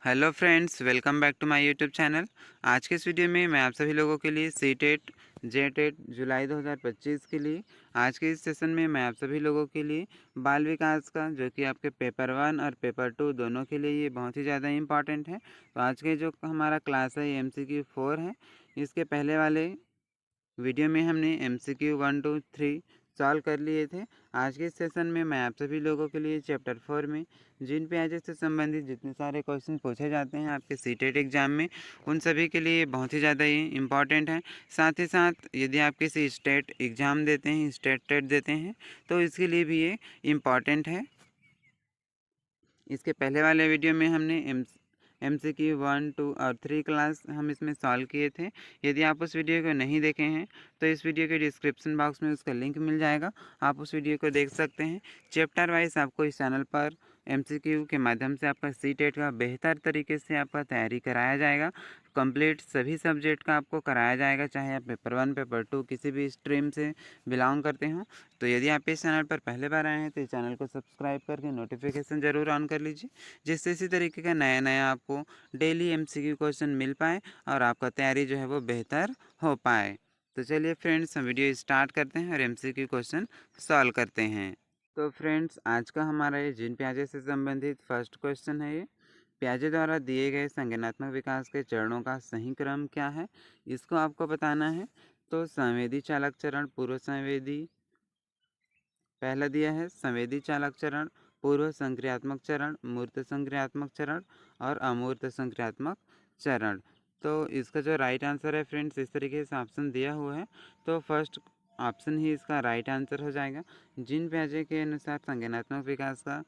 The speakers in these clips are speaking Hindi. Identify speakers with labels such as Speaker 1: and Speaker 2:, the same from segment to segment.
Speaker 1: Hello friends, welcome back to my YouTube channel. आज के इस वीडियो में मैं आप सभी लोगों के लिए सीटेट जेटेट जुलाई 2025 के लिए आज के इस सेशन में मैं आप सभी लोगों के लिए बाल विकास का, जो कि आपके पेपर 1 और पेपर 2 दोनों के लिए ये बहुत ही ज़्यादा इम्पॉर्टेंट है। तो आज के जो हमारा क्लास है ये MCQ 4 है। इसके पहले वाले वीडियो में हमने MCQ 1 2 3 सॉल्व कर लिए थे। आज के इस सेशन में मैं आप सभी लोगों के लिए चैप्टर 4 में जिन पेजेस से संबंधित जितने सारे क्वेश्चन पूछे जाते हैं आपके सीटेट एग्ज़ाम में, उन सभी के लिए बहुत ही ज़्यादा ही इम्पॉर्टेंट है। साथ ही साथ यदि आप किसी स्टेट एग्ज़ाम देते हैं, स्टेट टेट देते हैं, तो इसके लिए भी ये इम्पॉर्टेंट है। इसके पहले वाले वीडियो में हमने MCQ 1 2 और 3 क्लास हम इसमें सॉल्व किए थे। यदि आप उस वीडियो को नहीं देखे हैं तो इस वीडियो के डिस्क्रिप्शन बॉक्स में उसका लिंक मिल जाएगा, आप उस वीडियो को देख सकते हैं। चैप्टर वाइज आपको इस चैनल पर MCQ के माध्यम से आपका सीटेट का बेहतर तरीके से आपका तैयारी कराया जाएगा। कंप्लीट सभी सब्जेक्ट का आपको कराया जाएगा, चाहे आप पेपर 1 पेपर 2 किसी भी स्ट्रीम से बिलोंग करते हो। तो यदि आप इस चैनल पर पहले बार आए हैं तो इस चैनल को सब्सक्राइब करके नोटिफिकेशन ज़रूर ऑन कर लीजिए, जिससे इसी तरीके का नया नया आपको डेली MCQ क्वेश्चन मिल पाए और आपका तैयारी जो है वो बेहतर हो पाए। तो चलिए फ्रेंड्स, हम वीडियो स्टार्ट करते हैं और MCQ क्वेश्चन सॉल्व करते हैं। तो फ्रेंड्स, आज का हमारा ये जिन प्याजे से संबंधित फर्स्ट क्वेश्चन है। ये प्याजे द्वारा दिए गए संज्ञानात्मक विकास के चरणों का सही क्रम क्या है, इसको आपको बताना है। तो संवेदी चालक चरण, पूर्व संवेदी पहला दिया है, संवेदी चालक चरण, पूर्व संक्रियात्मक चरण, मूर्त संक्रियात्मक चरण और अमूर्त संक्रियात्मक चरण। तो इसका जो राइट आंसर है फ्रेंड्स, इस तरीके से ऑप्शन दिया हुआ है, तो फर्स्ट ऑप्शन ही इसका राइट आंसर हो जाएगा। जिन प्याजे के अनुसार संज्ञानात्मक विकास का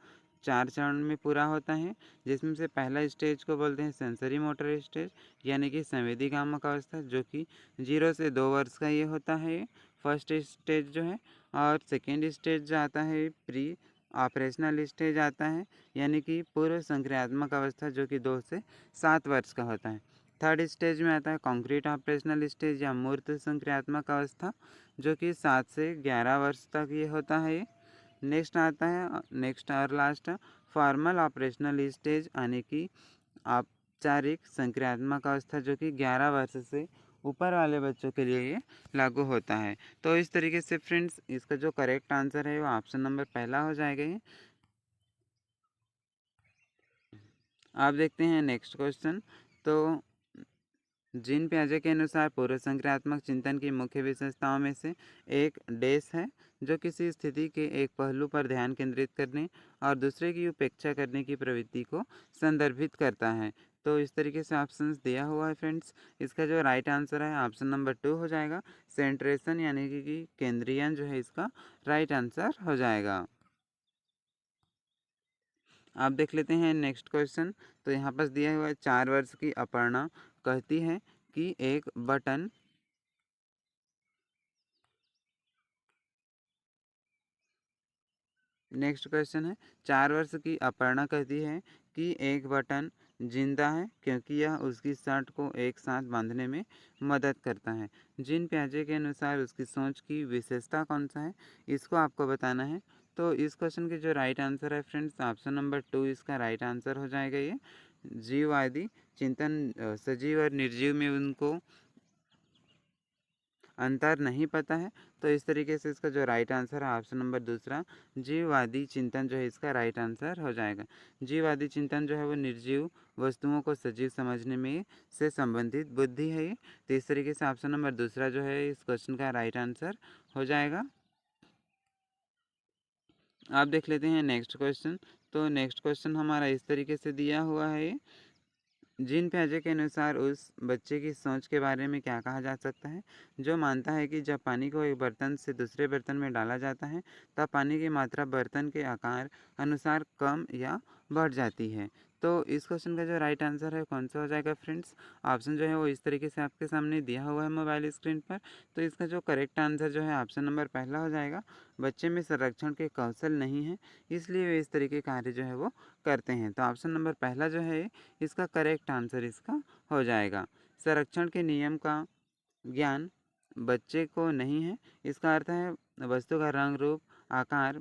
Speaker 1: 4 चरण में पूरा होता है, जिसमें से पहला स्टेज को बोलते हैं सेंसरी मोटर स्टेज, यानी कि संवेदी कामक अवस्था, जो कि 0 से 2 वर्ष का ये होता है, फर्स्ट स्टेज जो है। और सेकेंड स्टेज जो आता है प्री ऑपरेशनल स्टेज आता है, यानी कि पूर्व संक्रियात्मक अवस्था, जो कि 2 से 7 वर्ष का होता है। थर्ड स्टेज में आता है कॉन्क्रीट ऑपरेशनल स्टेज या मूर्त संक्रियात्मक अवस्था, जो कि 7 से 11 वर्ष तक ये होता है। नेक्स्ट आता है, नेक्स्ट और लास्ट, फॉर्मल ऑपरेशनल स्टेज, यानी कि औपचारिक संक्रियात्मक अवस्था, जो कि 11 वर्ष से ऊपर वाले बच्चों के लिए ये लागू होता है। तो इस तरीके से फ्रेंड्स, इसका जो करेक्ट आंसर है वो ऑप्शन नंबर पहला हो जाएगा ये। आप देखते हैं नेक्स्ट क्वेश्चन। तो जिन प्याजे के अनुसार पूर्व संक्रियात्मक चिंतन की मुख्य विशेषताओं में से एक डैश है, जो किसी स्थिति के एक पहलू पर ध्यान केंद्रित करने और दूसरे की उपेक्षा करने की प्रवृत्ति को संदर्भित करता है। तो इस तरीके से ऑप्शंस दिया हुआ है फ्रेंड्स। इसका जो राइट आंसर है ऑप्शन नंबर 2 हो जाएगा, सेंट्रेशन, यानी कि केंद्रीयन जो है इसका राइट आंसर हो जाएगा। आप देख लेते हैं नेक्स्ट क्वेश्चन। तो यहाँ पर दिया हुआ है 4 वर्ष की अपर्णा कहती है कि एक बटन, नेक्स्ट क्वेश्चन है, 4 वर्ष की अपर्णा कहती है कि एक बटन जिंदा है क्योंकि यह उसकी शर्ट को एक साथ बांधने में मदद करता है। जिन प्याजे के अनुसार उसकी सोच की विशेषता कौन सा है, इसको आपको बताना है। तो इस क्वेश्चन के जो राइट आंसर है फ्रेंड्स, ऑप्शन नंबर 2 इसका राइट आंसर हो जाएगा ये। जीववादी चिंतन, सजीव और निर्जीव में उनको अंतर नहीं पता है। तो इस तरीके से इसका जो राइट आंसर है ऑप्शन नंबर दूसरा, जीववादी चिंतन जो है इसका राइट आंसर हो जाएगा। जीववादी चिंतन जो है वो निर्जीव वस्तुओं को सजीव समझने में से संबंधित बुद्धि है ये। तो इस तरीके से ऑप्शन नंबर दूसरा जो है इस क्वेश्चन का राइट आंसर हो जाएगा। आप देख लेते हैं नेक्स्ट क्वेश्चन। तो नेक्स्ट क्वेश्चन हमारा इस तरीके से दिया हुआ है, जिन प्याजे के अनुसार उस बच्चे की सोच के बारे में क्या कहा जा सकता है, जो मानता है कि जब पानी को एक बर्तन से दूसरे बर्तन में डाला जाता है तब पानी की मात्रा बर्तन के आकार अनुसार कम या बढ़ जाती है। तो इस क्वेश्चन का जो राइट आंसर है कौन सा हो जाएगा फ्रेंड्स, ऑप्शन जो है वो इस तरीके से आपके सामने दिया हुआ है मोबाइल स्क्रीन पर। तो इसका जो करेक्ट आंसर जो है ऑप्शन नंबर पहला हो जाएगा। बच्चे में संरक्षण के कौशल नहीं है, इसलिए वे इस तरीके कार्य जो है वो करते हैं। तो ऑप्शन नंबर पहला जो है इसका करेक्ट आंसर इसका हो जाएगा। संरक्षण के नियम का ज्ञान बच्चे को नहीं है, इसका अर्थ है वस्तु का रंग रूप आकार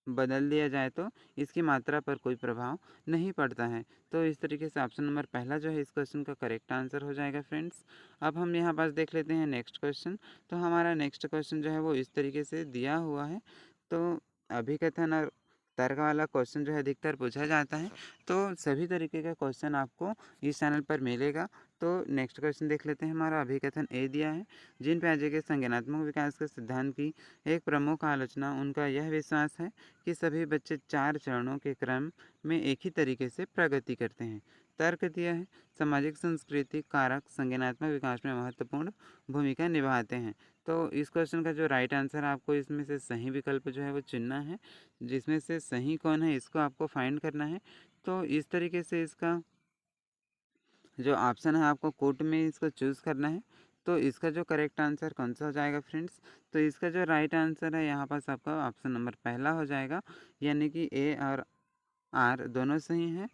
Speaker 1: बदल दिया जाए तो इसकी मात्रा पर कोई प्रभाव नहीं पड़ता है। तो इस तरीके से ऑप्शन नंबर पहला जो है इस क्वेश्चन का करेक्ट आंसर हो जाएगा फ्रेंड्स। अब हम यहाँ पास देख लेते हैं नेक्स्ट क्वेश्चन। तो हमारा नेक्स्ट क्वेश्चन जो है वो इस तरीके से दिया हुआ है। तो अभिकथन और तर्क वाला क्वेश्चन जो है अधिकतर पूछा जाता है, तो सभी तरीके का क्वेश्चन आपको इस चैनल पर मिलेगा। तो नेक्स्ट क्वेश्चन देख लेते हैं। हमारा अभिकथन ए दिया है, जीन पियाजे के संज्ञानात्मक विकास के सिद्धांत की एक प्रमुख आलोचना उनका यह विश्वास है कि सभी बच्चे 4 चरणों के क्रम में एक ही तरीके से प्रगति करते हैं। तर्क दिया है, सामाजिक सांस्कृतिक कारक संज्ञानात्मक विकास में महत्वपूर्ण भूमिका निभाते हैं। तो इस क्वेश्चन का जो राइट आंसर आपको इसमें से सही विकल्प जो है वो चुनना है, जिसमें से सही कौन है इसको आपको फाइंड करना है। तो इस तरीके से इसका जो ऑप्शन है आपको कोट में इसको चूज़ करना है। तो इसका जो करेक्ट आंसर कौन सा हो जाएगा फ्रेंड्स? तो इसका जो राइट आंसर है यहाँ पास आपका ऑप्शन नंबर पहला हो जाएगा, यानी कि ए और आर दोनों सही हैं।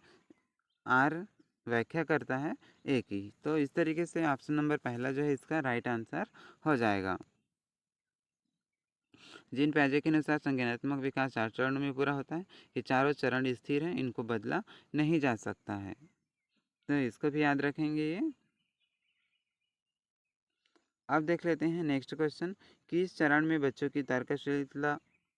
Speaker 1: आर व्याख्या करता है ए की। तो इस तरीके से ऑप्शन नंबर पहला जो है इसका राइट आंसर हो जाएगा। जीन पियाजे के अनुसार संज्ञानात्मक विकास 4 चरणों में पूरा होता है। ये चारों चरण स्थिर हैं, इनको बदला नहीं जा सकता है। तो इसको भी याद रखेंगे ये। अब देख लेते हैं नेक्स्ट क्वेश्चन कि इस चरण में बच्चों की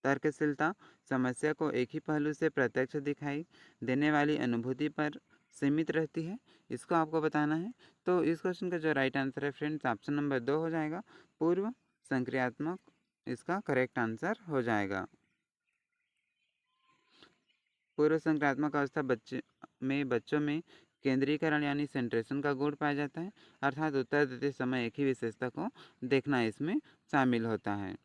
Speaker 1: तर्कशीलता समस्या को एक ही पहलू से प्रत्यक्ष दिखाई देने वाली अनुभूति पर सीमित रहती है, इसको आपको बताना है। तो इस क्वेश्चन का जो राइट आंसर है फ्रेंड्स ऑप्शन नंबर 2 हो जाएगा, पूर्व संक्रियात्मक इसका करेक्ट आंसर हो जाएगा। पूर्व संक्रियात्मक अवस्था बच्चों में केंद्रीकरण यानी सेंट्रेशन का गुण पाया जाता है, अर्थात उत्तर देते समय एक ही विशेषता को देखना इसमें शामिल होता है।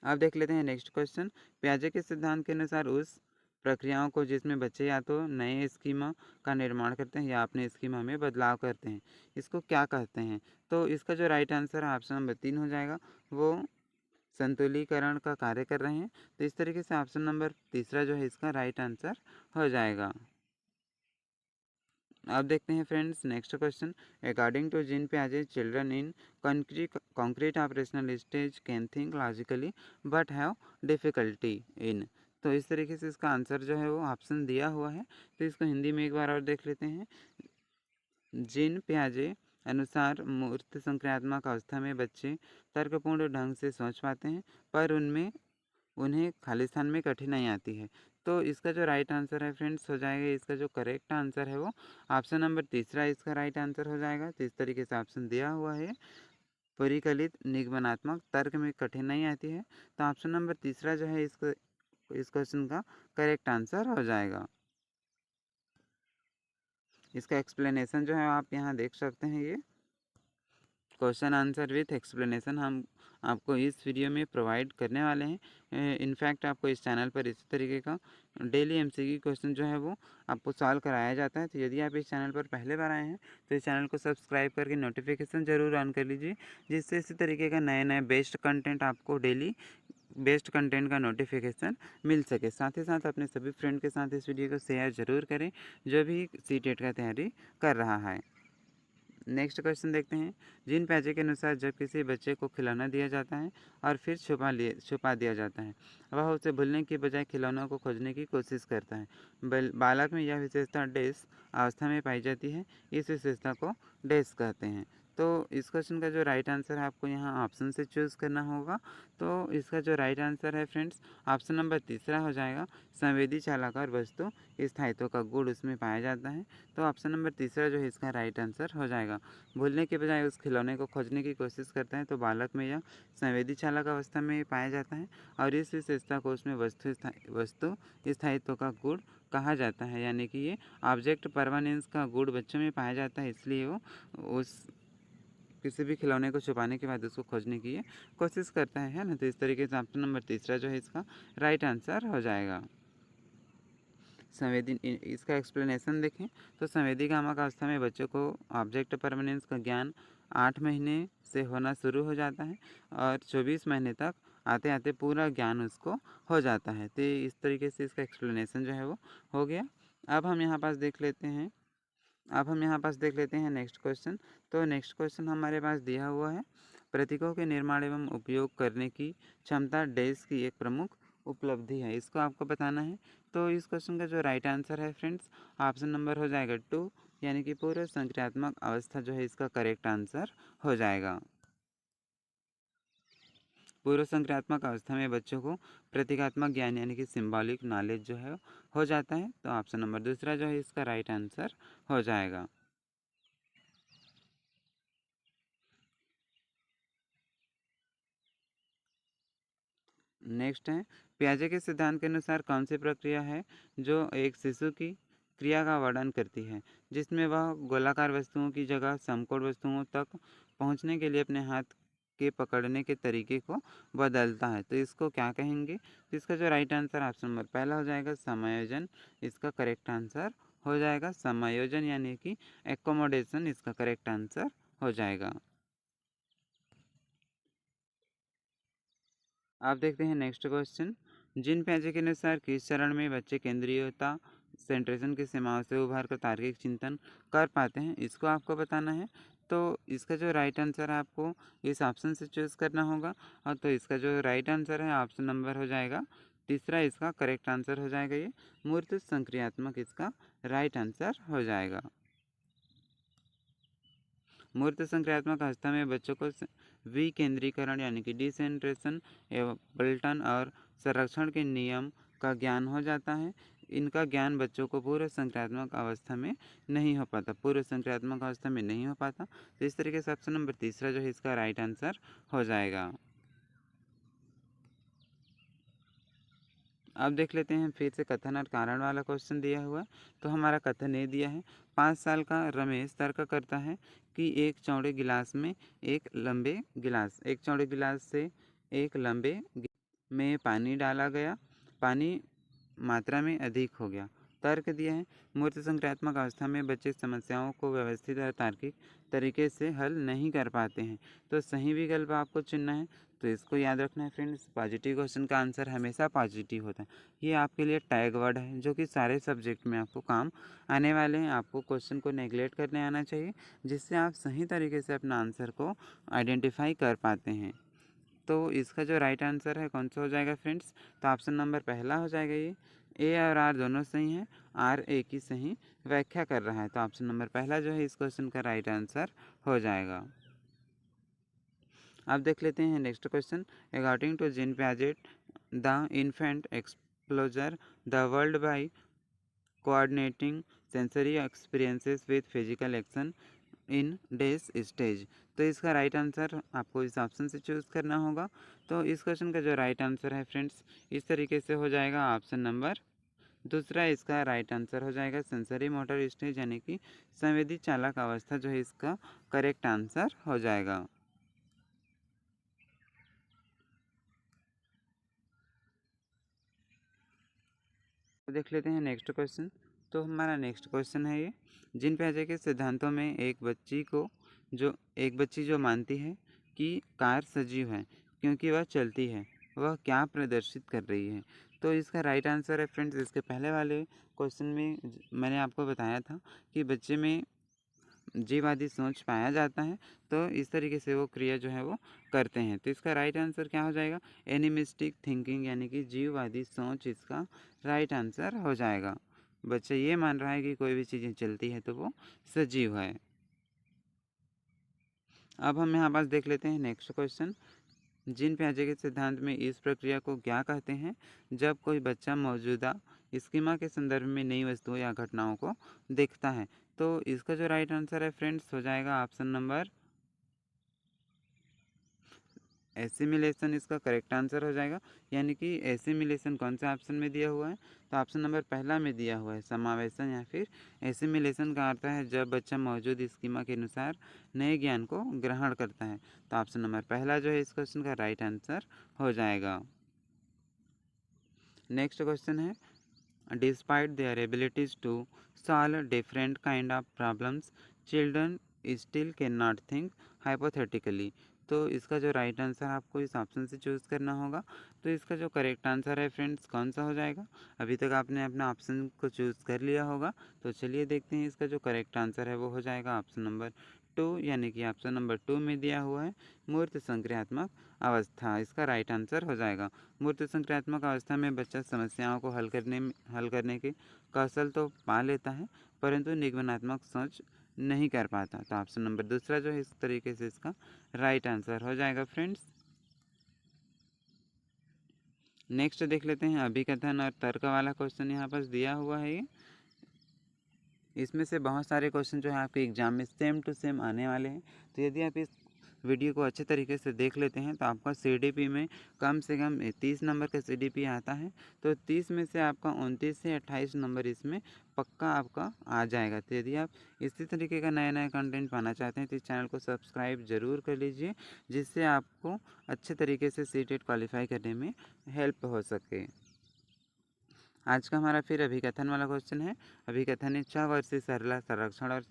Speaker 1: अब देख लेते हैं नेक्स्ट क्वेश्चन। पियाजे के सिद्धांत के अनुसार उस प्रक्रियाओं को जिसमें बच्चे या तो नए स्कीमा का निर्माण करते हैं या अपने स्कीमा में बदलाव करते हैं, इसको क्या कहते हैं? तो इसका जो राइट आंसर है ऑप्शन नंबर 3 हो जाएगा, वो संतुलीकरण का कार्य कर रहे हैं। तो इस तरीके से ऑप्शन नंबर तीसरा जो है इसका राइट आंसर हो जाएगा। अब देखते हैं friends next question. According to Jean पियाजे children in concrete operational stage can think logically but have difficulty in. तो इस तरीके से इसका आंसर जो है वो ऑप्शन दिया हुआ है। तो इसको हिंदी में एक बार और देख लेते हैं। जीन पियाजे अनुसार मूर्त संक्रियात्मक अवस्था में बच्चे तर्कपूर्ण ढंग से सोच पाते हैं, पर उन्हें खालिस्तान में कठिनाई आती है। तो इसका जो राइट आंसर है फ्रेंड्स हो जाएगा, इसका जो करेक्ट आंसर है वो ऑप्शन नंबर तीसरा इसका राइट आंसर हो जाएगा। तो इस तरीके से ऑप्शन दिया हुआ है, परिकलित निगमनात्मक तर्क में कठिनाई आती है। तो ऑप्शन नंबर तीसरा जो है इसको इस क्वेश्चन का करेक्ट आंसर हो जाएगा। इसका एक्सप्लेनेशन जो है आप यहाँ देख सकते हैं, ये क्वेश्चन आंसर विथ एक्सप्लेनेशन हम आपको इस वीडियो में प्रोवाइड करने वाले हैं। इनफैक्ट आपको इस चैनल पर इसी तरीके का डेली एमसीक्यू क्वेश्चन जो है वो आपको सॉल्व कराया जाता है। तो यदि आप इस चैनल पर पहले बार आए हैं तो इस चैनल को सब्सक्राइब करके नोटिफिकेशन ज़रूर ऑन कर लीजिए, जिससे इसी तरीके का नए नए बेस्ट कंटेंट आपको डेली बेस्ट कंटेंट का नोटिफिकेशन मिल सके। साथ ही साथ अपने सभी फ्रेंड के साथ इस वीडियो को शेयर ज़रूर करें जो भी सीटेट का तैयारी कर रहा है। नेक्स्ट क्वेश्चन देखते हैं। जीन पियाजे के अनुसार जब किसी बच्चे को खिलौना दिया जाता है और फिर छुपा दिया जाता है, वह उसे भूलने की बजाय खिलौनों को खोजने की कोशिश करता है। बालक में यह विशेषता डेस अवस्था में पाई जाती है। इस विशेषता को डेस कहते हैं। तो इस क्वेश्चन का जो राइट आंसर है आपको यहाँ ऑप्शन से चूज़ करना होगा। तो इसका जो राइट आंसर है फ्रेंड्स ऑप्शन नंबर तीसरा हो जाएगा, संवेदी चालाकार वस्तु स्थायित्व का गुण उसमें पाया जाता है। तो ऑप्शन नंबर तीसरा जो है इसका राइट आंसर हो जाएगा। भूलने के बजाय उस खिलौने को खोजने की कोशिश करता है, तो बालक में यह संवेदी चालक अवस्था में पाया जाता है और इस विशेषता को उसमें वस्तु स्थायित्व का गुण कहा जाता है, यानी कि ये ऑब्जेक्ट परमानेंस का गुण बच्चों में पाया जाता है, इसलिए वो उस किसी भी खिलौने को छुपाने के बाद उसको खोजने की ये कोशिश करता है ना। तो इस तरीके से ऑप्शन नंबर तीसरा जो है इसका राइट आंसर हो जाएगा। संवेदी इसका एक्सप्लेनेशन देखें तो संवेदी गामक अवस्था में बच्चों को ऑब्जेक्ट परमानेंस का ज्ञान 8 महीने से होना शुरू हो जाता है और 24 महीने तक आते आते पूरा ज्ञान उसको हो जाता है। तो इस तरीके से इसका एक्सप्लेनेशन जो है वो हो गया। अब हम यहाँ पास देख लेते हैं नेक्स्ट क्वेश्चन। तो नेक्स्ट क्वेश्चन हमारे पास दिया हुआ है, प्रतीकों के निर्माण एवं उपयोग करने की क्षमता डैश की एक प्रमुख उपलब्धि है, इसको आपको बताना है। तो इस क्वेश्चन का जो राइट आंसर है फ्रेंड्स, ऑप्शन नंबर हो जाएगा 2, यानी कि पूर्व संक्रियात्मक अवस्था जो है इसका करेक्ट आंसर हो जाएगा। पूर्व संक्रियात्मक अवस्था में बच्चों को प्रतीकात्मक ज्ञान यानी कि सिंबॉलिक नॉलेज जो है हो जाता है। तो ऑप्शन नंबर दूसरा जो है इसका राइट आंसर हो जाएगा। नेक्स्ट है, पियाजे के सिद्धांत के अनुसार कौन सी प्रक्रिया है जो एक शिशु की क्रिया का वर्णन करती है, जिसमें वह गोलाकार वस्तुओं की जगह समकोण वस्तुओं तक पहुंचने के लिए अपने हाथ के पकड़ने के तरीके को बदलता है। तो इसको क्या कहेंगे? तो इसका जो राइट आंसर ऑप्शन नंबर पहला हो जाएगा समायोजन, इसका करेक्ट आंसर हो जाएगा समायोजन, यानी कि एकोमोडेशन इसका करेक्ट आंसर हो जाएगा। आप देखते हैं नेक्स्ट क्वेश्चन, जिन पियाजे के अनुसार किस चरण में बच्चे केंद्रीयता सेंट्रेशन की सीमाओं से उभर कर तार्किक चिंतन कर पाते हैं, इसको आपको बताना है। तो इसका जो राइट आंसर है आपको इस ऑप्शन से चूज़ करना होगा। और तो इसका जो राइट आंसर है ऑप्शन नंबर हो जाएगा तीसरा, इसका करेक्ट आंसर हो जाएगा ये मूर्त संक्रियात्मक, इसका राइट आंसर हो जाएगा। मूर्त संक्रियात्मक अवस्था में बच्चों को विकेंद्रीकरण यानी कि डिसेंट्रेशन एवं पलटन और संरक्षण के नियम का ज्ञान हो जाता है। इनका ज्ञान बच्चों को पूर्व संक्रियात्मक अवस्था में नहीं हो पाता, पूर्व संक्रियात्मक अवस्था में नहीं हो पाता। तो इस तरीके से ऑप्शन नंबर तीसरा जो है इसका राइट आंसर हो जाएगा। अब देख लेते हैं फिर से कथन और कारण वाला क्वेश्चन दिया हुआ है। तो हमारा कथन ये दिया है, 5 साल का रमेश तर्क करता है कि एक चौड़े गिलास में एक चौड़े गिलास से एक लंबे में पानी डाला गया, पानी मात्रा में अधिक हो गया। तर्क दिया है, मूर्त संक्रियात्मक अवस्था में बच्चे समस्याओं को व्यवस्थित और तार्किक तरीके से हल नहीं कर पाते हैं। तो सही विकल्प आपको चुनना है। तो इसको याद रखना है फ्रेंड्स, पॉजिटिव क्वेश्चन का आंसर हमेशा पॉजिटिव होता है। ये आपके लिए टैग वर्ड है जो कि सारे सब्जेक्ट में आपको काम आने वाले हैं। आपको क्वेश्चन को नेगलेक्ट करने आना चाहिए, जिससे आप सही तरीके से अपना आंसर को आइडेंटिफाई कर पाते हैं। तो इसका जो राइट आंसर है कौन सा हो जाएगा फ्रेंड्स? तो ऑप्शन नंबर पहला हो जाएगा ये, ए और आर दोनों सही हैं, आर ए की सही व्याख्या कर रहा है। तो ऑप्शन नंबर पहला जो है इस क्वेश्चन का राइट आंसर हो जाएगा। अब देख लेते हैं next question, according to Jean Piaget the infant explores the world by coordinating sensory experiences with physical action in this stage. तो इसका राइट आंसर आपको इस ऑप्शन से चूज़ करना होगा। तो इस क्वेश्चन का जो राइट आंसर है फ्रेंड्स इस तरीके से हो जाएगा, ऑप्शन नंबर दूसरा इसका राइट आंसर हो जाएगा सेंसरी मोटर स्टेज, यानी कि संवेदी चालक अवस्था जो है इसका करेक्ट आंसर हो जाएगा। तो देख लेते हैं नेक्स्ट क्वेश्चन। तो हमारा नेक्स्ट क्वेश्चन है ये, जिन पियाजे के सिद्धांतों में एक बच्ची जो मानती है कि कार सजीव है क्योंकि वह चलती है, वह क्या प्रदर्शित कर रही है? तो इसका राइट आंसर है फ्रेंड्स, इसके पहले वाले क्वेश्चन में मैंने आपको बताया था कि बच्चे में जीववादी सोच पाया जाता है, तो इस तरीके से वो क्रिया जो है वो करते हैं। तो इसका राइट आंसर क्या हो जाएगा? एनिमिस्टिक थिंकिंग, यानी कि जीववादी सोच इसका राइट आंसर हो जाएगा। बच्चा ये मान रहा है कि कोई भी चीज़ें चलती है तो वो सजीव है। अब हम यहाँ पास देख लेते हैं नेक्स्ट क्वेश्चन, जीन पियाजे के सिद्धांत में इस प्रक्रिया को क्या कहते हैं जब कोई बच्चा मौजूदा स्कीमा के संदर्भ में नई वस्तुओं या घटनाओं को देखता है? तो इसका जो राइट आंसर है फ्रेंड्स हो जाएगा ऑप्शन नंबर एसिमिलेशन, इसका करेक्ट आंसर हो जाएगा। यानी कि एसिमिलेशन कौन से ऑप्शन में दिया हुआ है? तो ऑप्शन नंबर पहला में दिया हुआ है समावेशन या फिर एसिमिलेशन का अर्थ है जब बच्चा मौजूद स्कीमा के अनुसार नए ज्ञान को ग्रहण करता है। तो ऑप्शन नंबर पहला जो है इस क्वेश्चन का राइट आंसर हो जाएगा। नेक्स्ट क्वेश्चन है, despite their abilities to solve different kind of problems children still can not think hypothetically. तो इसका जो राइट आंसर आपको इस ऑप्शन से चूज़ करना होगा। तो इसका जो करेक्ट आंसर है फ्रेंड्स कौन सा हो जाएगा? अभी तक आपने अपना ऑप्शन को चूज़ कर लिया होगा। तो चलिए देखते हैं, इसका जो करेक्ट आंसर है वो हो जाएगा ऑप्शन नंबर 2 यानी कि ऑप्शन नंबर 2 में दिया हुआ है मूर्त संक्रियात्मक अवस्था, इसका राइट आंसर हो जाएगा। मूर्त संक्रियात्मक अवस्था में बच्चा समस्याओं को हल करने के कौशल तो पा लेता है, परंतु निगमनात्मक सोच नहीं कर पाता। तो ऑप्शन नंबर दूसरा जो है इस तरीके से इसका राइट आंसर हो जाएगा फ्रेंड्स। नेक्स्ट देख लेते हैं अभिकथन और तर्क वाला क्वेश्चन यहाँ पर दिया हुआ है। ये इसमें से बहुत सारे क्वेश्चन जो है आपके एग्जाम में सेम टू सेम आने वाले हैं। तो यदि आप इस वीडियो को अच्छे तरीके से देख लेते हैं तो आपका सीडीपी में कम से कम 30 नंबर का सीडीपी आता है। तो 30 में से आपका 29 से 28 नंबर इसमें पक्का आपका आ जाएगा। तो यदि आप इसी तरीके का नया नया कंटेंट पाना चाहते हैं तो इस चैनल को सब्सक्राइब ज़रूर कर लीजिए, जिससे आपको अच्छे तरीके से सीटेट क्वालिफाई करने में हेल्प हो सके। आज का हमारा फिर अभिकथन वाला क्वेश्चन है। अभिकथन है 6 वर्षीय सरला संरक्षण और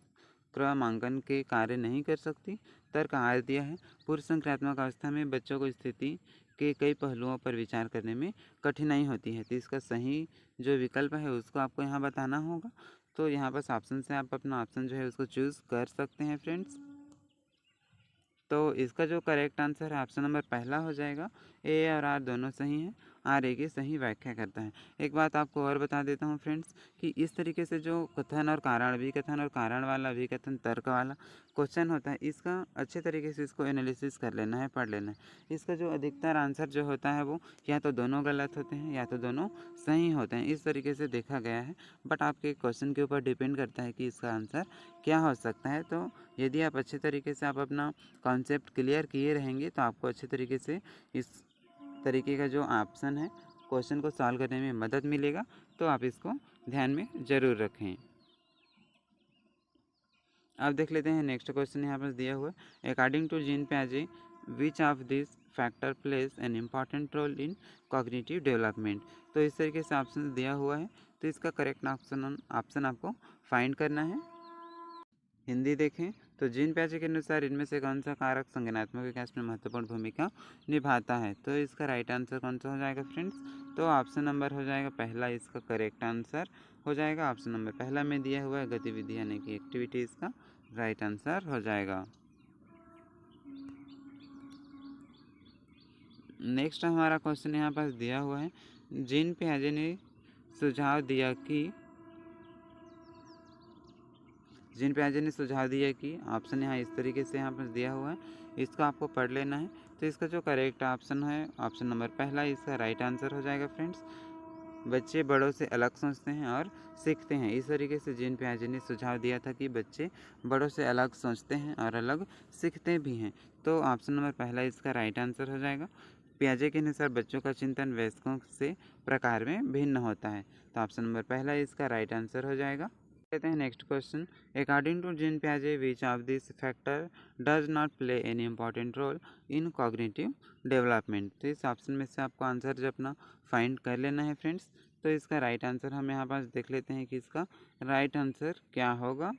Speaker 1: क्रमांकन के कार्य नहीं कर सकती। तर्क आर दिया है पूर्व संक्रियात्मक अवस्था में बच्चों को स्थिति के कई पहलुओं पर विचार करने में कठिनाई होती है। तो इसका सही जो विकल्प है उसको आपको यहाँ बताना होगा। तो यहाँ बस ऑप्शन से आप अपना ऑप्शन जो है उसको चूज़ कर सकते हैं फ्रेंड्स। तो इसका जो करेक्ट आंसर है ऑप्शन नंबर पहला हो जाएगा। ए और आर दोनों सही हैं। आर ए की सही व्याख्या करता है। एक बात आपको और बता देता हूँ फ्रेंड्स कि इस तरीके से जो कथन और कारण, अभिकथन और कारण वाला, अभिकथन तर्क वाला क्वेश्चन होता है, इसका अच्छे तरीके से इसको एनालिसिस कर लेना है, पढ़ लेना है। इसका जो अधिकतर आंसर जो होता है वो या तो दोनों गलत होते हैं या तो दोनों सही होते हैं, इस तरीके से देखा गया है। बट आपके क्वेश्चन के ऊपर डिपेंड करता है कि इसका आंसर क्या हो सकता है। तो यदि आप अच्छे तरीके से आप अपना कॉन्सेप्ट क्लियर किए रहेंगे तो आपको अच्छे तरीके से इस तरीके का जो ऑप्शन है क्वेश्चन को सॉल्व करने में मदद मिलेगा। तो आप इसको ध्यान में ज़रूर रखें। अब देख लेते हैं नेक्स्ट क्वेश्चन यहाँ पर दिया हुआ है। अकॉर्डिंग टू जीन पियाजे which of this factor plays an important role in cognitive development. तो इस तरीके से ऑप्शन दिया हुआ है। तो इसका करेक्ट ऑप्शन आपको फाइंड करना है। हिंदी देखें तो जीन पियाजे के अनुसार इनमें से कौन सा कारक संज्ञानात्मक विकास में महत्वपूर्ण भूमिका निभाता है। तो इसका राइट आंसर कौन सा हो जाएगा फ्रेंड्स। तो ऑप्शन नंबर हो जाएगा पहला इसका करेक्ट आंसर हो जाएगा। ऑप्शन नंबर पहला में दिया हुआ है गतिविधि यानी कि एक्टिविटी, इसका राइट आंसर हो जाएगा। नेक्स्ट हमारा क्वेश्चन यहाँ पास दिया हुआ है। जीन पियाजे ने सुझाव दिया कि जीन पियाजे ने सुझाव दिया कि ऑप्शन यहाँ इस तरीके से यहाँ पर दिया हुआ है, इसको आपको पढ़ लेना है। तो इसका जो करेक्ट ऑप्शन है ऑप्शन नंबर पहला, इसका राइट आंसर हो जाएगा फ्रेंड्स। बच्चे बड़ों से अलग सोचते हैं और सीखते हैं। इस तरीके से जीन पियाजे ने सुझाव दिया था कि बच्चे बड़ों से अलग सोचते हैं और अलग सीखते भी हैं। तो ऑप्शन नंबर पहला इसका राइट आंसर हो जाएगा। पियाजे के अनुसार बच्चों का चिंतन वयस्कों से प्रकार में भिन्न होता है। तो ऑप्शन नंबर पहला इसका राइट आंसर हो जाएगा। कहते हैं next question. According to Jean पियाजे which of this factor does not play any important role in cognitive development. तो इस ऑप्शन में से आपको आंसर जो अपना फाइंड कर लेना है फ्रेंड्स। तो इसका राइट आंसर हम यहाँ पास देख लेते हैं कि इसका राइट आंसर क्या होगा।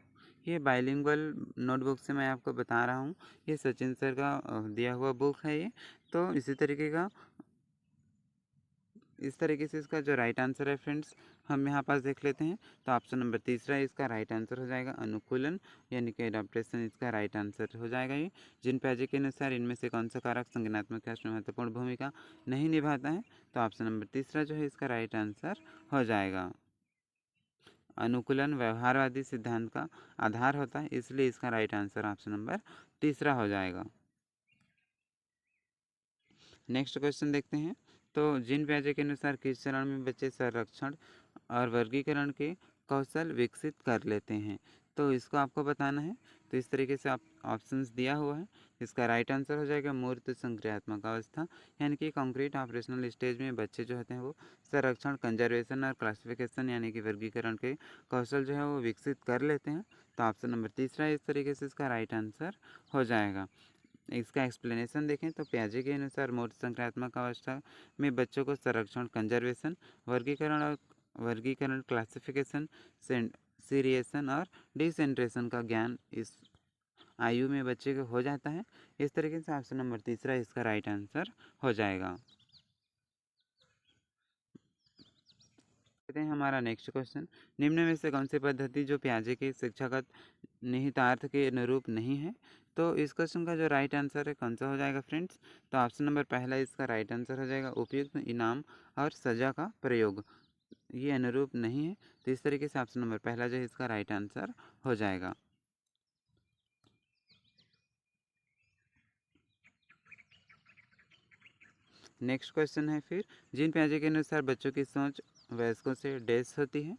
Speaker 1: ये बाइलिंगुअल नोटबुक से मैं आपको बता रहा हूँ। ये सचिन सर का दिया हुआ बुक है ये। तो इस तरीके से इसका जो राइट आंसर है फ्रेंड्स हम यहाँ पास देख लेते हैं। तो ऑप्शन नंबर तीसरा इसका राइट आंसर हो जाएगा। अनुकूलन यानी कि एडाप्टेशन, इसका राइट आंसर हो जाएगा। ये जीन पियाजे के अनुसार इनमें से कौन सा कारक संज्ञानात्मक विकास में महत्वपूर्ण भूमिका नहीं निभाता है। तो ऑप्शन नंबर तीसरा जो है इसका राइट आंसर हो जाएगा। अनुकूलन व्यवहारवादी सिद्धांत का आधार होता है, इसलिए इसका राइट आंसर ऑप्शन नंबर तीसरा हो जाएगा। नेक्स्ट क्वेश्चन देखते हैं। तो जीन पियाजे के अनुसार किस चरण में बच्चे संरक्षण और वर्गीकरण के कौशल विकसित कर लेते हैं। तो इसको आपको बताना है। तो इस तरीके से आप ऑप्शंस दिया हुआ है। इसका राइट आंसर हो जाएगा मूर्त संक्रियात्मक अवस्था यानी कि कॉन्क्रीट ऑपरेशनल स्टेज में बच्चे जो होते हैं वो संरक्षण, कंजर्वेशन और क्लासिफिकेशन यानी कि वर्गीकरण के कौशल जो है वो विकसित कर लेते हैं। तो ऑप्शन नंबर तीसरा इस तरीके से इसका राइट आंसर हो जाएगा। इसका एक्सप्लेनेशन देखें तो पियाजे के अनुसार मूर्त संक्रियात्मक अवस्था में बच्चों को संरक्षण, कंजर्वेशन, वर्गीकरण, क्लासिफिकेशन, सीरिएशन और डिसेंट्रेशन का ज्ञान इस आयु में बच्चे को हो जाता है। इस तरीके से ऑप्शन नंबर तीसरा इसका राइट आंसर हो जाएगा। करते हैं हमारा नेक्स्ट क्वेश्चन। निम्न में से कौन सी पद्धति जो पियाजे के शिक्षागत निहितार्थ के अनुरूप नहीं है? तो इस क्वेश्चन का जो राइट आंसर है कौन सा हो जाएगा फ्रेंड्स? तो ऑप्शन नंबर पहला इसका राइट आंसर हो जाएगा उपयुक्त इनाम और सजा का प्रयोग, ये अनुरूप नहीं है। तो इस तरीके से ऑप्शन नंबर पहला जो है इसका राइट आंसर हो जाएगा। नेक्स्ट क्वेश्चन है फिर, जिन पियाजे के अनुसार बच्चों की सोच वयस्कों से डेस होती है।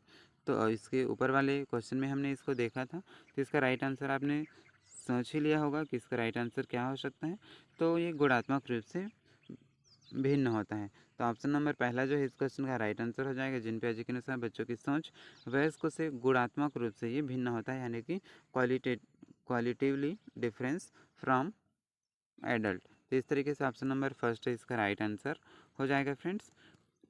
Speaker 1: तो इसके ऊपर वाले क्वेश्चन में हमने इसको देखा था, तो इसका राइट आंसर आपने सोच ही लिया होगा कि इसका राइट आंसर क्या हो सकता है। तो ये गुणात्मक रूप से भिन्न होता है। तो ऑप्शन नंबर पहला जो है इस क्वेश्चन का राइट आंसर हो जाएगा। जिन पियाजे के अनुसार बच्चों की सोच वयस्कों से गुणात्मक रूप से ये भिन्न होता है, यानी कि क्वालिटिवली डिफरेंस फ्रॉम एडल्ट। तो इस तरीके से ऑप्शन नंबर फर्स्ट है इसका राइट आंसर हो जाएगा फ्रेंड्स।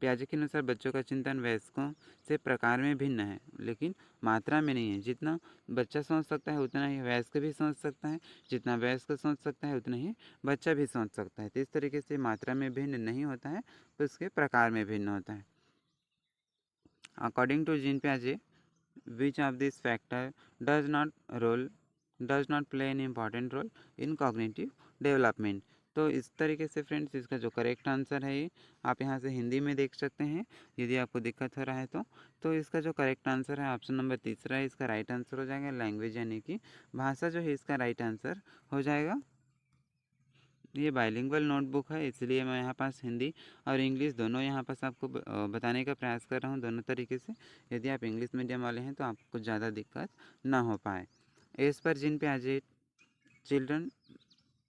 Speaker 1: पियाजे के अनुसार बच्चों का चिंतन वयस्कों से प्रकार में भिन्न है, लेकिन मात्रा में नहीं है। जितना बच्चा सोच सकता है उतना ही वयस्क भी सोच सकता है, जितना वयस्क सोच सकता है उतना ही बच्चा भी सोच सकता है। तो इस तरीके से मात्रा में भिन्न नहीं होता है, तो उसके प्रकार में भिन्न होता है। अकॉर्डिंग टू जीन पियाजे, which of these factor does not role does not play an important role in cognitive development? तो इस तरीके से फ्रेंड्स इसका जो करेक्ट आंसर है ये आप यहाँ से हिंदी में देख सकते हैं, यदि आपको दिक्कत हो रहा है तो इसका जो करेक्ट आंसर है ऑप्शन नंबर तीसरा है इसका राइट आंसर हो जाएगा। लैंग्वेज यानी कि भाषा जो है इसका राइट आंसर हो जाएगा। ये बाइलिंगुअल नोटबुक है, इसलिए मैं यहाँ पास हिंदी और इंग्लिश दोनों यहाँ पास आपको बताने का प्रयास कर रहा हूँ दोनों तरीके से। यदि आप इंग्लिश मीडियम वाले हैं तो आपको ज़्यादा दिक्कत ना हो पाए। एज पर जिन पियाजे children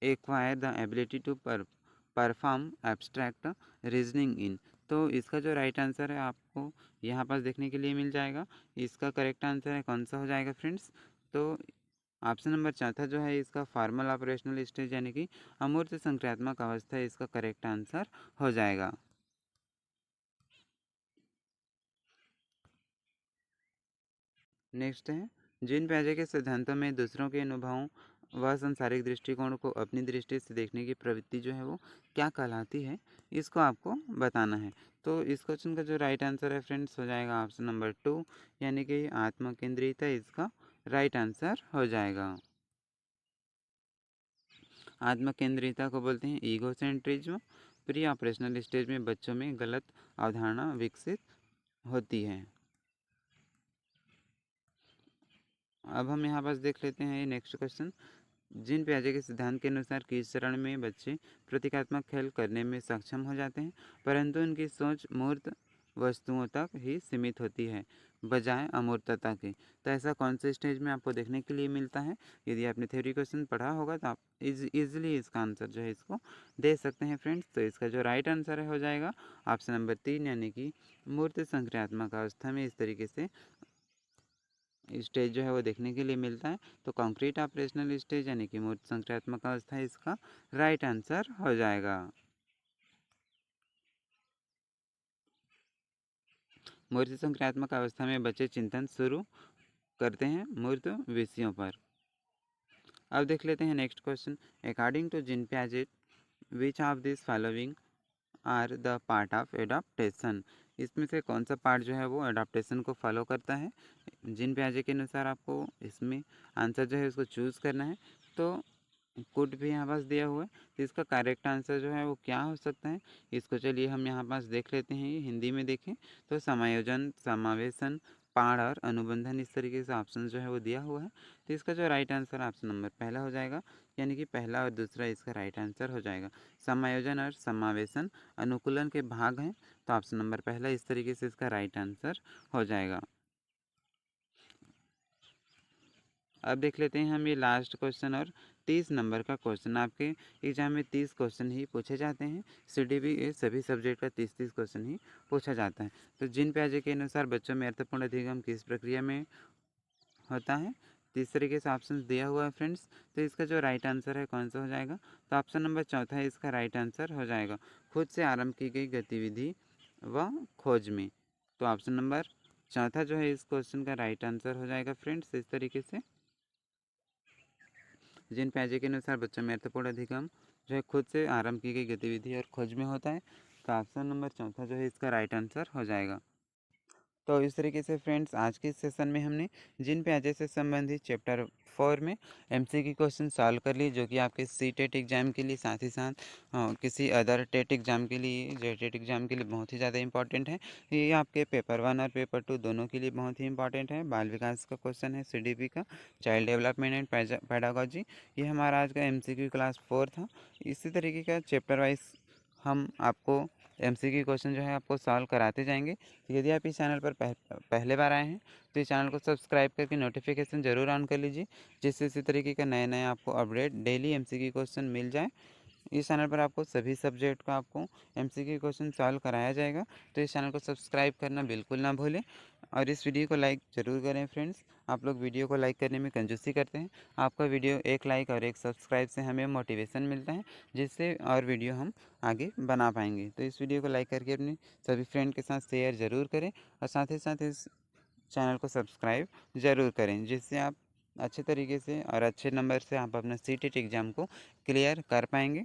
Speaker 1: acquire the ability to perform abstract reasoning in. तो इसका जो राइट आंसर है आपको यहाँ पास देखने के लिए मिल जाएगा। इसका करेक्ट आंसर है कौन सा हो जाएगा फ्रेंड्स? तो ऑप्शन नंबर चौथा जो है इसका फॉर्मल ऑपरेशनल स्टेज यानी कि अमूर्त संक्रियात्मक अवस्था इसका करेक्ट आंसर हो जाएगा। नेक्स्ट है, जिन पियाजे के सिद्धांतों में दूसरों के अनुभवों व सांसारिक दृष्टिकोण को अपनी दृष्टि से देखने की प्रवृत्ति जो है वो क्या कहलाती है, इसको आपको बताना है। तो इस क्वेश्चन का जो राइट आंसर है फ्रेंड्स हो जाएगा ऑप्शन नंबर 2 यानी कि आत्मकेंद्रिता इसका राइट आंसर हो जाएगा। आत्मकेंद्रिता को बोलते हैं ईगोसेंट्रिज्म। प्री ऑपरेशनल स्टेज में बच्चों में गलत अवधारणा विकसित होती है। अब हम यहाँ पास देख लेते हैं नेक्स्ट क्वेश्चन। जिन पियाजे के सिद्धांत के अनुसार किस चरण में बच्चे प्रतीकात्मक खेल करने में सक्षम हो जाते हैं, परंतु उनकी सोच मूर्त वस्तुओं तक ही सीमित होती है बजाय अमूर्तता के। तो ऐसा कौन से स्टेज में आपको देखने के लिए मिलता है? यदि आपने थ्योरी क्वेश्चन पढ़ा होगा तो आप इजीली इसका आंसर जो है इसको दे सकते हैं फ्रेंड्स। तो इसका जो राइट आंसर है हो जाएगा ऑप्शन नंबर 3 यानी कि मूर्त संक्रियात्मक अवस्था में इस तरीके से स्टेज जो है वो देखने के लिए मिलता है। तो कॉन्क्रीट ऑपरेशनल स्टेज यानी कि मूर्त संक्रियात्मक अवस्था इसका राइट आंसर हो जाएगा। मूर्त संक्रियात्मक अवस्था में बच्चे चिंतन शुरू करते हैं मूर्त विषयों पर। अब देख लेते हैं next question. According to Jean Piaget, which of this following are the part of adaptation? इसमें से कौन सा पार्ट जो है वो एडाप्टेशन को फॉलो करता है? जिन पियाजे के अनुसार आपको इसमें आंसर जो है उसको चूज़ करना है। तो कुड भी यहाँ पास दिया हुआ है, तो इसका करेक्ट आंसर जो है वो क्या हो सकता है, इसको चलिए हम यहाँ पास देख लेते हैं। ये हिंदी में देखें तो समायोजन, समावेशन, पाड़ और अनुबंधन इस तरीके से ऑप्शन जो है वो दिया हुआ है। तो इसका जो राइट आंसर ऑप्शन नंबर पहला हो जाएगा, यानी कि पहला और दूसरा इसका राइट आंसर हो जाएगा। समायोजन और समावेशन अनुकूलन के भाग हैं, तो ऑप्शन नंबर पहला इस तरीके से इसका राइट आंसर हो जाएगा। अब देख लेते हैं हम ये लास्ट क्वेश्चन और 30 नंबर का क्वेश्चन। आपके एग्जाम में 30 क्वेश्चन ही पूछे जाते हैं। CDB सभी सब्जेक्ट का 30-30 क्वेश्चन ही पूछा जाता है। तो जिन पियाजे के अनुसार बच्चों में अर्थपूर्ण अधिगम किस प्रक्रिया में होता है, तो इस तरीके से ऑप्शन दिया हुआ है फ्रेंड्स। तो इसका जो राइट आंसर है कौन सा हो जाएगा? तो ऑप्शन नंबर चौथा है इसका राइट आंसर हो जाएगा, खुद से आरंभ की गई गतिविधि व खोज में। तो ऑप्शन नंबर चौथा जो है इस क्वेश्चन का राइट आंसर हो जाएगा फ्रेंड्स। इस तरीके से जिन पियाजे के अनुसार बच्चों में अर्थपूर्ण अधिगम जो है खुद से आरंभ की गई गतिविधि और खोज में होता है, तो ऑप्शन नंबर चौथा जो है इसका राइट आंसर हो जाएगा। तो इस तरीके से फ्रेंड्स आज के इस सेशन में हमने जिन पेजे से संबंधित चैप्टर 4 में एमसीक्यू क्वेश्चन सॉल्व कर लिए, जो कि आपके सी टेट एग्ज़ाम के लिए, साथ ही साथ किसी अदर टेट एग्ज़ाम के लिए, जे टेट एग्ज़ाम के लिए बहुत ही ज़्यादा इंपॉर्टेंट है। ये आपके पेपर 1 और पेपर 2 दोनों के लिए बहुत ही इंपॉर्टेंट है। बाल विकास का क्वेश्चन है, सीडीपी का, चाइल्ड डेवलपमेंट एंड पेडागोजी। ये हमारा आज का एमसीक्यू क्लास 4 था। इसी तरीके का चैप्टर वाइज हम आपको एमसीक्यू क्वेश्चन जो है आपको सॉल्व कराते जाएंगे। तो यदि आप इस चैनल पर पहले बार आए हैं तो इस चैनल को सब्सक्राइब करके नोटिफिकेशन ज़रूर ऑन कर लीजिए, जिससे इसी तरीके का नए नए आपको अपडेट डेली एमसीक्यू क्वेश्चन मिल जाए। इस चैनल पर आपको सभी सब्जेक्ट का आपको एमसीक्यू क्वेश्चन सॉल्व कराया जाएगा। तो इस चैनल को सब्सक्राइब करना बिल्कुल ना भूलें और इस वीडियो को लाइक ज़रूर करें फ्रेंड्स। आप लोग वीडियो को लाइक करने में कंजूसी करते हैं। आपका वीडियो एक लाइक और एक सब्सक्राइब से हमें मोटिवेशन मिलता है, जिससे और वीडियो हम आगे बना पाएंगे। तो इस वीडियो को लाइक करके अपने सभी फ्रेंड के साथ शेयर ज़रूर करें और साथ ही साथ इस चैनल को सब्सक्राइब ज़रूर करें, जिससे आप अच्छे तरीके से और अच्छे नंबर से आप अपना सीटेट एग्ज़ाम को क्लियर कर पाएंगे।